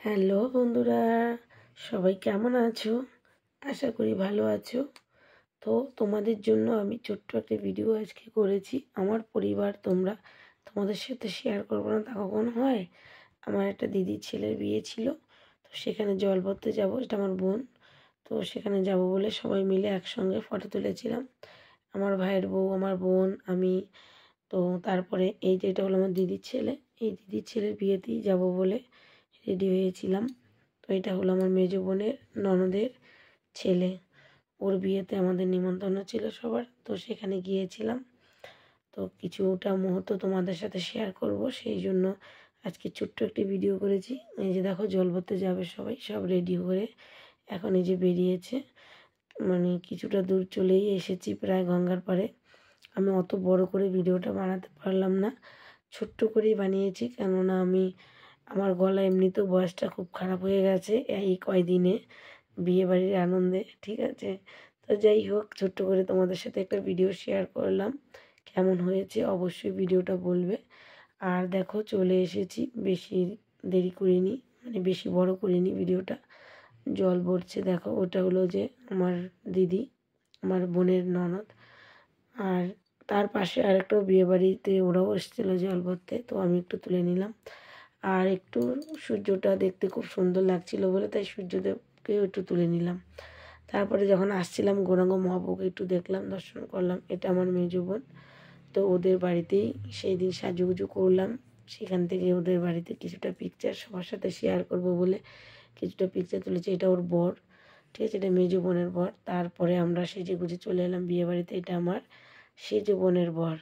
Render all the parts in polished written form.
Hello বন্ধুরা, সবাই কেমন আছো? আশা করি ভালো আছো। তো তোমাদের জন্য আমি ছোট্ট একটা ভিডিও আজকে করেছি। আমার পরিবার তোমাদের সাথে শেয়ার করবো না তা কখনো হয়? আমার একটা দিদির ছেলের বিয়ে ছিল, তো সেখানে জল ভরতে যাবো, এটা আমার বোন। তো সেখানে যাব বলে সবাই মিলে একসঙ্গে ফটো তুলেছিলাম। আমার ভাইয়ের বউ, আমার বোন, আমি। তো তারপরে এই যে এটা হলো আমার দিদির ছেলে, এই দিদির ছেলের বিয়েতেই যাব বলে রেডি হয়েছিলাম। তো এটা হলো আমার মেজো বোনের ননদের ছেলে, ওর বিয়েতে আমাদের নিমন্ত্রণ ছিল সবার, তো সেখানে গিয়েছিলাম। তো কিছুটা মুহূর্ত তোমাদের সাথে শেয়ার করব, সেই জন্য আজকে ছোট্ট একটি ভিডিও করেছি। এই যে দেখো জল ভরতে যাবে সবাই, সব রেডি হয়ে এখন এই যে বেরিয়েছে। মানে কিছুটা দূর চলেই এসেছি, প্রায় গঙ্গার পাড়ে। আমি অত বড় করে ভিডিওটা বানাতে পারলাম না, ছোট্ট করেই বানিয়েছি, কেননা আমার গলা এমনিতেও বয়সটা খুব খারাপ হয়ে গেছে এই কয়দিনে বিয়েবাড়ির আনন্দে, ঠিক আছে। তো যাই হোক, ছোট্ট করে তোমাদের সাথে একটা ভিডিও শেয়ার করলাম। কেমন হয়েছে অবশ্যই ভিডিওটা বলবে। আর দেখো চলে এসেছি, বেশি দেরি করিনি, মানে বেশি বড় করিনি ভিডিওটা। জল ভরছে দেখো, ওটা হলো যে আমার দিদি, আমার বোনের ননদ। আর তার পাশে আরেকটাও বিয়েবাড়িতে ওরাও এসেছিলো জল ভরতে, তো আমি একটু তুলে নিলাম। আর একটু সূর্যটা দেখতে খুব সুন্দর লাগছিল বলে তাই সূর্যদেবকেও একটু তুলে নিলাম। তারপরে যখন আসছিলাম গৌরাঙ্গ মহাপ্রভুকে একটু দেখলাম, দর্শন করলাম। এটা আমার মেজো বোন। তো ওদের বাড়িতেই সেই দিন সাজুগুজু করলাম। সেখান থেকে ওদের বাড়িতে কিছুটা পিকচার সবার সাথে শেয়ার করব বলে কিছুটা পিকচার তুলেছি। এটা ওর বর, ঠিক আছে, এটা মেজো বোনের বর। তারপরে আমরা সেজে গুজে চলে এলাম বিয়ে বাড়িতে। এটা আমার সেজে বোনের বর।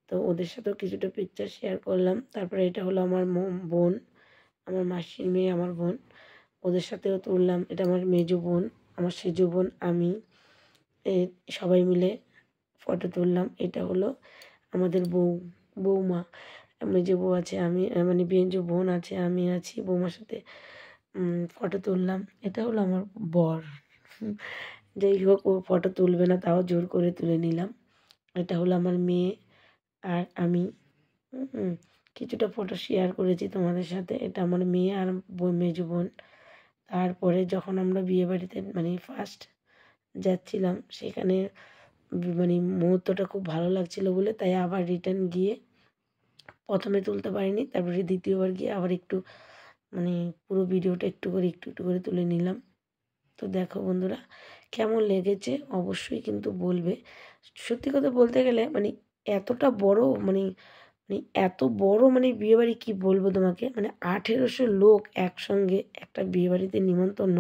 তো ওদের সাথেও কিছুটা পিকচার শেয়ার করলাম। তারপরে এটা হলো আমার বোন, আমার মাসির মেয়ে, আমার বোন, ওদের সাথেও তুললাম। এটা আমার মেজো বোন, আমার সেজো বোন, আমি, সবাই মিলে ফটো তুললাম। এটা হলো আমাদের বৌমা, মেজো বউ আছে, আমি মানে মেজো বোন আছে, আমি আছি, বৌমার সাথে ফটো তুললাম। এটা হলো আমার বর। যাই হোক, ও ফটো তুলবে না, তাও জোর করে তুলে নিলাম। এটা হলো আমার মেয়ে আর আমি। কিছুটা ফটো শেয়ার করেছি তোমাদের সাথে। এটা আমার মেয়ে আর মেজো বোন। তারপরে যখন আমরা বিয়েবাড়িতে মানে ফার্স্ট যাচ্ছিলাম, সেখানে মানে মুহূর্তটা খুব ভালো লাগছিলো বলে তাই আবার রিটার্ন গিয়ে প্রথমে তুলতে পারিনি, তারপরে দ্বিতীয়বার গিয়ে আবার একটু মানে পুরো ভিডিওটা একটু করে একটু একটু করে তুলে নিলাম। তো দেখো বন্ধুরা, কেমন লেগেছে অবশ্যই কিন্তু বলবে। সত্যি কথা বলতে গেলে মানে এতটা বড় মানে মানে এত বড় মানে বিয়েবাড়ি কী বলবো তোমাকে, মানে 1800 লোক একসঙ্গে একটা বিয়েবাড়িতে নিমন্ত্রণ,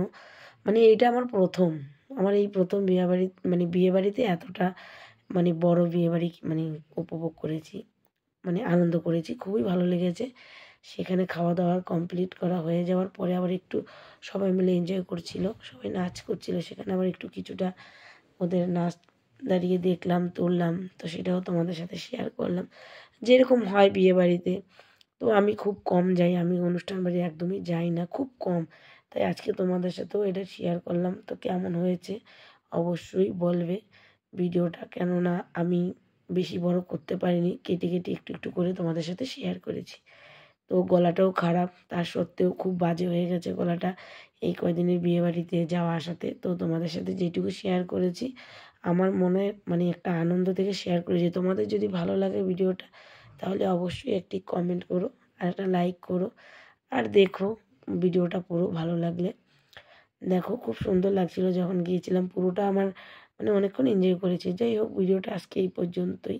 মানে এইটা আমার প্রথম। আমার এই প্রথম বিয়েবাড়িতে এতটা মানে বড় বিয়েবাড়ি মানে উপভোগ করেছি, মানে আনন্দ করেছি, খুবই ভালো লেগেছে। সেখানে খাওয়া দাওয়া কমপ্লিট করা হয়ে যাওয়ার পরে আবার একটু সবাই মিলে এনজয় করছিল, সবাই নাচ করছিল। সেখানে আবার একটু কিছুটা ওদের নাচ দাঁড়িয়ে দেখলাম, তুললাম। তো সেটাও তোমাদের সাথে শেয়ার করলাম, যেরকম হয় বিয়েবাড়িতে। তো আমি খুব কম যাই, আমি অনুষ্ঠান বাড়ি একদমই যাই না, খুব কম। তাই আজকে তোমাদের সাথেও এটা শেয়ার করলাম। তো কেমন হয়েছে অবশ্যই বলবে ভিডিওটা, কেননা আমি বেশি বড় করতে পারিনি, কেটে কেটে একটু একটু করে তোমাদের সাথে শেয়ার করেছি। তো গলাটাও খারাপ, তার সত্ত্বেও খুব বাজে হয়ে গেছে গলাটা এই কয়দিনের বিয়েবাড়িতে যাওয়া আসাতে। তো তোমাদের সাথে যেটুকু শেয়ার করেছি আমার মনে মানে একটা আনন্দ থেকে শেয়ার করেছি। তোমাদের যদি ভালো লাগে ভিডিওটা তাহলে অবশ্যই একটি কমেন্ট করো আর একটা লাইক করো, আর দেখো ভিডিওটা পুরো ভালো লাগলে। দেখো খুব সুন্দর লাগছিলো যখন গিয়েছিলাম, পুরোটা আমার মানে অনেকক্ষণ এনজয় করেছি। যাই হোক, ভিডিওটা আজকে এই পর্যন্তই।